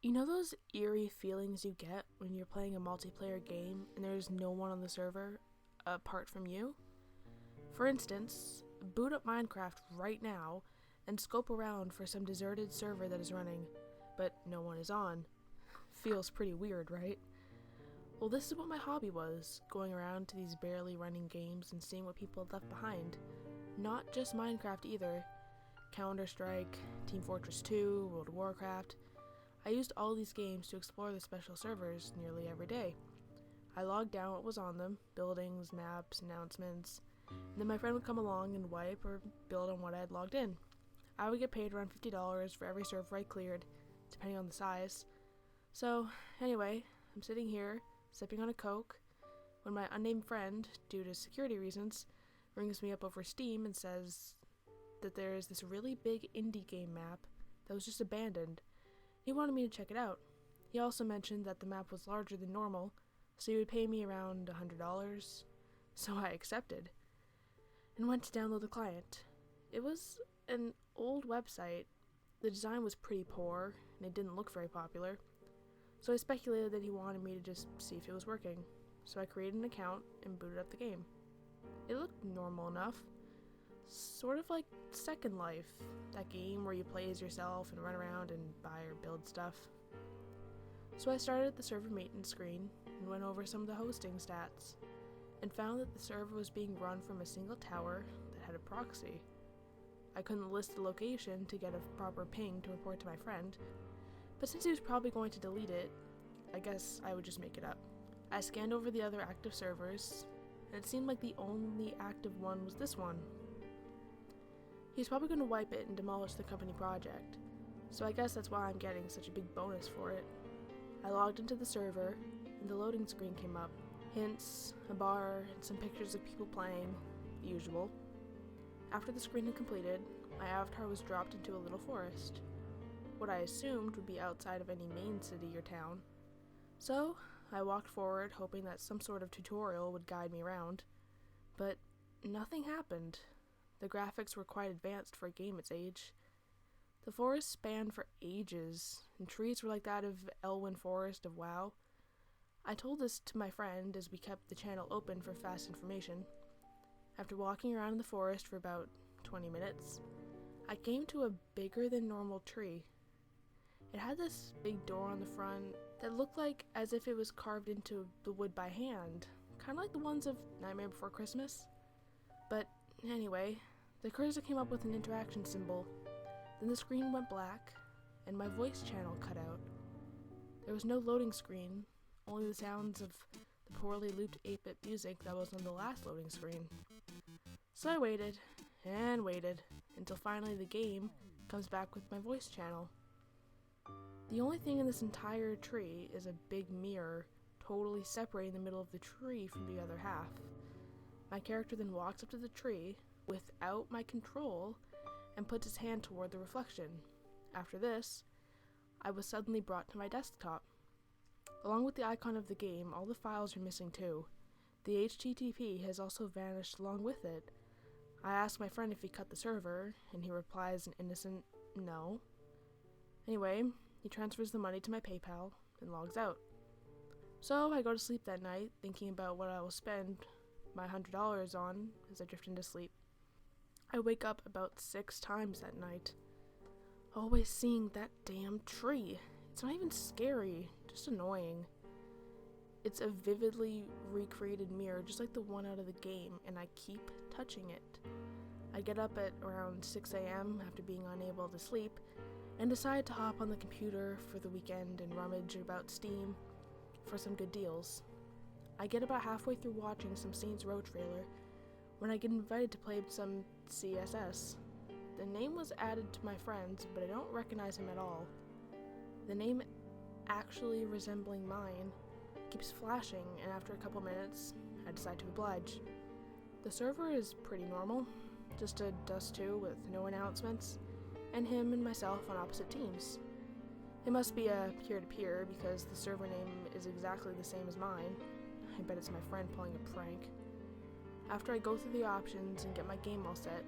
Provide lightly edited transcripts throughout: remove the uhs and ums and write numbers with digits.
You know those eerie feelings you get when you're playing a multiplayer game and there's no one on the server apart from you? For instance, boot up Minecraft right now and scope around for some deserted server that is running, but no one is on. Feels pretty weird, right? Well, this is what my hobby was, going around to these barely running games and seeing what people had left behind. Not just Minecraft either. Counter-Strike, Team Fortress 2, World of Warcraft. I used all these games to explore the special servers nearly every day. I logged down what was on them, buildings, maps, announcements, and then my friend would come along and wipe or build on what I had logged in. I would get paid around $50 for every server I cleared, depending on the size. So, anyway, I'm sitting here, sipping on a Coke, when my unnamed friend, due to security reasons, rings me up over Steam and says that there is this really big indie game map that was just abandoned. He wanted me to check it out. He also mentioned that the map was larger than normal, so he would pay me around $100. So I accepted, and went to download the client. It was an old website. The design was pretty poor, and it didn't look very popular. So I speculated that he wanted me to just see if it was working. So I created an account and booted up the game. It looked normal enough. Sort of like Second Life, that game where you play as yourself and run around and buy or build stuff. So I started at the server maintenance screen and went over some of the hosting stats, and found that the server was being run from a single tower that had a proxy. I couldn't list the location to get a proper ping to report to my friend, but since he was probably going to delete it, I guess I would just make it up. I scanned over the other active servers, and it seemed like the only active one was this one. He's probably going to wipe it and demolish the company project, so I guess that's why I'm getting such a big bonus for it. I logged into the server, and the loading screen came up. Hints, a bar, and some pictures of people playing, the usual. After the screen had completed, my avatar was dropped into a little forest, what I assumed would be outside of any main city or town. So, I walked forward, hoping that some sort of tutorial would guide me around, but nothing happened. The graphics were quite advanced for a game its age. The forest spanned for ages, and trees were like that of Elwyn Forest of WoW. I told this to my friend as we kept the channel open for fast information. After walking around in the forest for about 20 minutes, I came to a bigger than normal tree. It had this big door on the front that looked like as if it was carved into the wood by hand, kind of like the ones of Nightmare Before Christmas. But anyway, the cursor came up with an interaction symbol. Then the screen went black, and my voice channel cut out. There was no loading screen, only the sounds of the poorly looped 8-bit music that was on the last loading screen. So I waited, and waited, until finally the game comes back with my voice channel. The only thing in this entire tree is a big mirror, totally separating the middle of the tree from the other half. My character then walks up to the tree, without my control, and puts his hand toward the reflection. After this, I was suddenly brought to my desktop. Along with the icon of the game, all the files are missing too. The HTTP has also vanished along with it. I asked my friend if he cut the server, and he replies an innocent no. Anyway, he transfers the money to my PayPal and logs out. So I go to sleep that night, thinking about what I will spend my $100 on as I drift into sleep. I wake up about 6 times that night, always seeing that damn tree. It's not even scary, just annoying. It's a vividly recreated mirror, just like the one out of the game, and I keep touching it. I get up at around 6 a.m. after being unable to sleep, and decide to hop on the computer for the weekend and rummage about Steam for some good deals. I get about halfway through watching some Saints Row trailer when I get invited to play some CSS. The name was added to my friends, but I don't recognize him at all. The name, actually resembling mine, keeps flashing, and after a couple minutes, I decide to oblige. The server is pretty normal, just a Dust 2 with no announcements, and him and myself on opposite teams. It must be a peer-to-peer because the server name is exactly the same as mine. I bet it's my friend pulling a prank. After I go through the options and get my game all set,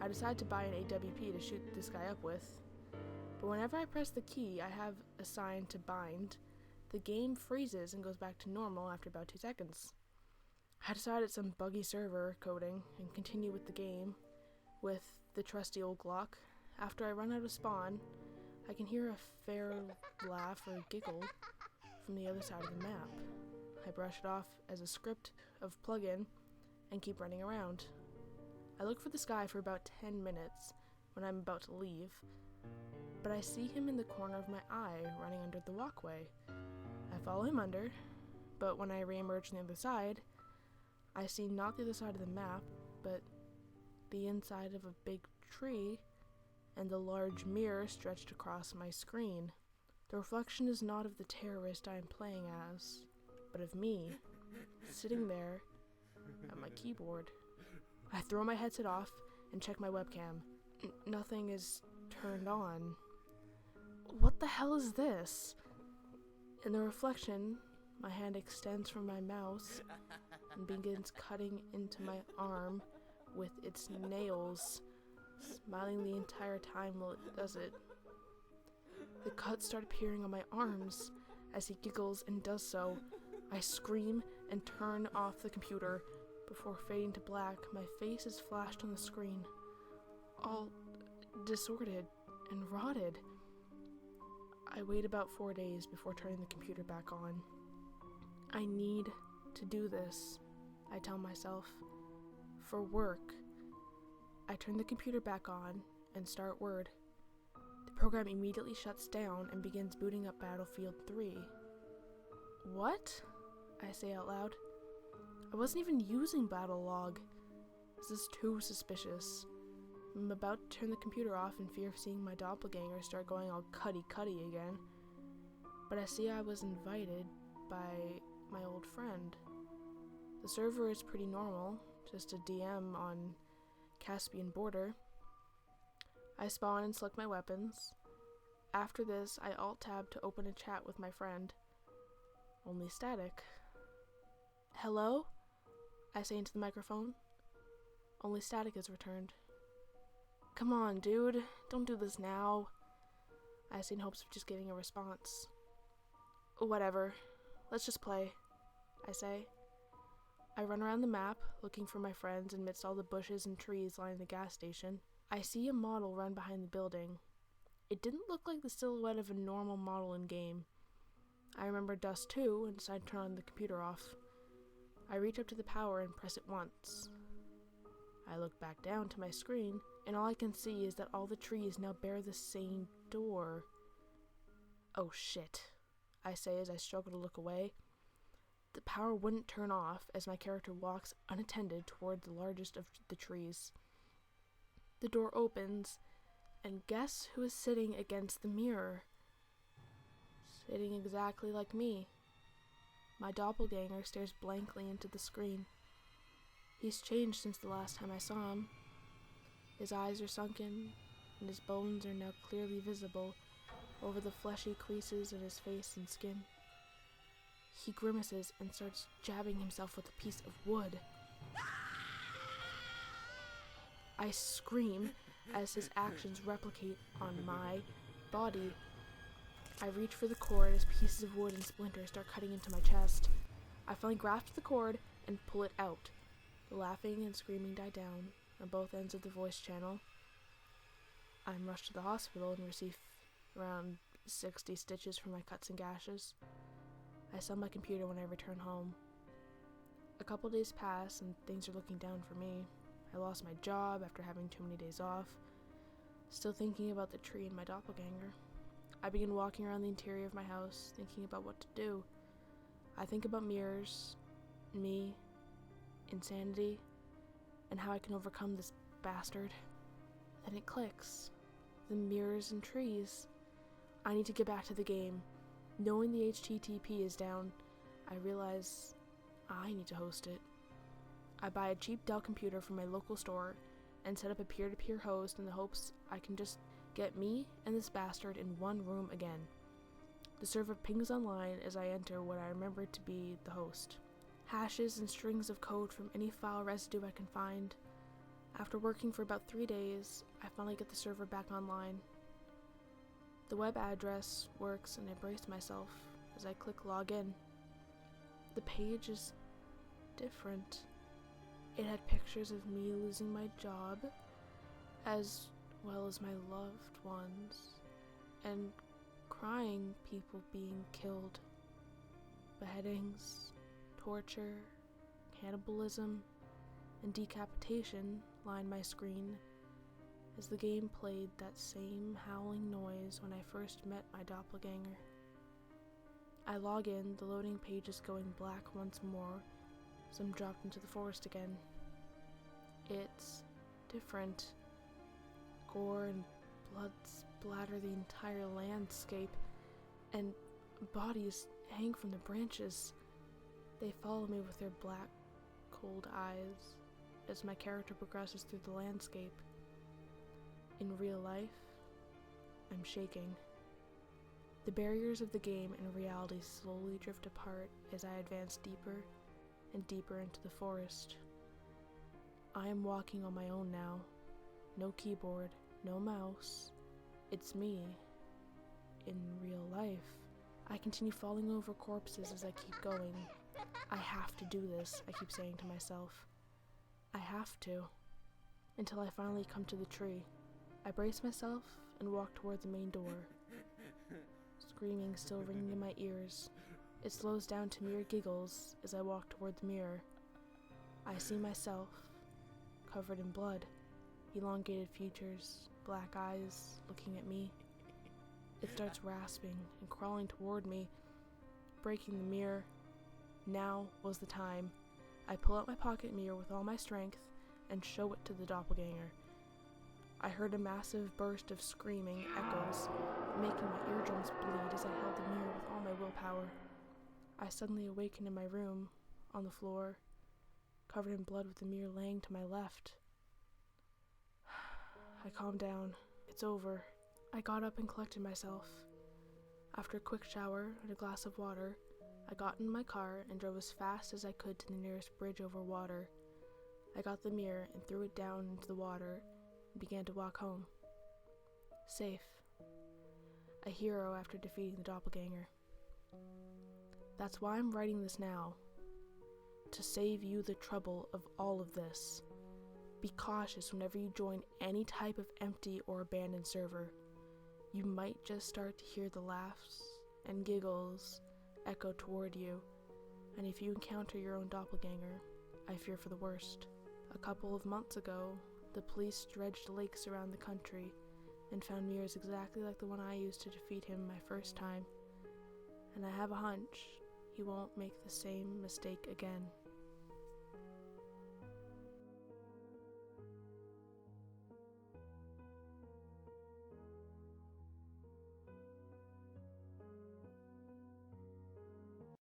I decide to buy an AWP to shoot this guy up with. But whenever I press the key I have assigned to bind, the game freezes and goes back to normal after about 2 seconds. I decided some buggy server coding and continue with the game with the trusty old Glock. After I run out of spawn, I can hear a fair laugh or giggle from the other side of the map. I brush it off as a script of plugin and keep running around. I look for this guy for about 10 minutes when I'm about to leave, but I see him in the corner of my eye running under the walkway. I follow him under, but when I re-emerge from the other side, I see not the other side of the map, but the inside of a big tree and the large mirror stretched across my screen. The reflection is not of the terrorist I am playing as, but of me, sitting there at my keyboard. I throw my headset off and check my webcam. Nothing is turned on. What the hell is this? In the reflection, my hand extends from my mouse and begins cutting into my arm with its nails, smiling the entire time while it does it. The cuts start appearing on my arms. As he giggles and does so, I scream and turn off the computer. Before fading to black, my face is flashed on the screen, all disordered and rotted. I wait about 4 days before turning the computer back on. I need to do this, I tell myself, for work. I turn the computer back on and start Word. The program immediately shuts down and begins booting up Battlefield 3. What? I say out loud. I wasn't even using Battlelog. This is too suspicious. I'm about to turn the computer off in fear of seeing my doppelganger start going all cuddy-cuddy again. But I see I was invited by my old friend. The server is pretty normal, just a DM on Caspian border. I spawn and select my weapons. After this, I alt-tab to open a chat with my friend. Only static. Hello? I say into the microphone. Only static is returned. Come on, dude. Don't do this now. I say in hopes of just getting a response. Whatever. Let's just play, I say. I run around the map, looking for my friends amidst all the bushes and trees lining the gas station. I see a model run behind the building. It didn't look like the silhouette of a normal model in-game. I remember dust too and decide to turn on the computer off. I reach up to the power and press it once. I look back down to my screen, and all I can see is that all the trees now bear the same door. Oh shit, I say as I struggle to look away. The power wouldn't turn off as my character walks unattended toward the largest of the trees. The door opens, and guess who is sitting against the mirror? Sitting exactly like me. My doppelganger stares blankly into the screen. He's changed since the last time I saw him. His eyes are sunken, and his bones are now clearly visible over the fleshy creases in his face and skin. He grimaces and starts jabbing himself with a piece of wood. I scream as his actions replicate on my body. I reach for the cord as pieces of wood and splinters start cutting into my chest. I finally grasp the cord and pull it out. The laughing and screaming die down on both ends of the voice channel. I'm rushed to the hospital and receive around 60 stitches for my cuts and gashes. I sell my computer when I return home. A couple days pass and things are looking down for me. I lost my job after having too many days off. Still thinking about the tree and my doppelganger. I begin walking around the interior of my house, thinking about what to do. I think about mirrors, me, insanity, and how I can overcome this bastard. Then it clicks. The mirrors and trees. I need to get back to the game. Knowing the HTTP is down, I realize I need to host it. I buy a cheap Dell computer from my local store and set up a peer-to-peer host in the hopes I can just get me and this bastard in one room again. The server pings online as I enter what I remember to be the host. Hashes and strings of code from any file residue I can find. After working for about 3 days, I finally get the server back online. The web address works and I brace myself as I click login. The page is different. It had pictures of me losing my job, as well as my loved ones, and crying people being killed. Beheadings, torture, cannibalism, and decapitation lined my screen as the game played that same howling noise when I first met my doppelganger. I log in, the loading page is going black once more, as I'm dropped into the forest again. It's different. Gore and blood splatter the entire landscape, and bodies hang from the branches. They follow me with their black, cold eyes as my character progresses through the landscape. In real life, I'm shaking. The barriers of the game and reality slowly drift apart as I advance deeper and deeper into the forest. I am walking on my own now. No keyboard, no mouse. It's me. In real life. I continue falling over corpses as I keep going. I have to do this, I keep saying to myself. I have to. Until I finally come to the tree. I brace myself and walk toward the main door. Screaming still ringing in my ears. It slows down to mere giggles as I walk toward the mirror. I see myself, covered in blood, elongated features, black eyes looking at me. It starts rasping and crawling toward me, breaking the mirror. Now was the time. I pull out my pocket mirror with all my strength and show it to the doppelganger. I heard a massive burst of screaming echoes, making my eardrums bleed as I held the mirror with all my willpower. I suddenly awaken in my room, on the floor, covered in blood with the mirror laying to my left. I calmed down. It's over. I got up and collected myself. After a quick shower and a glass of water, I got in my car and drove as fast as I could to the nearest bridge over water. I got the mirror and threw it down into the water and began to walk home. Safe. A hero after defeating the doppelganger. That's why I'm writing this now. To save you the trouble of all of this. Be cautious whenever you join any type of empty or abandoned server. You might just start to hear the laughs and giggles echo toward you, and if you encounter your own doppelganger, I fear for the worst. A couple of months ago, the police dredged lakes around the country and found mirrors exactly like the one I used to defeat him my first time, and I have a hunch he won't make the same mistake again.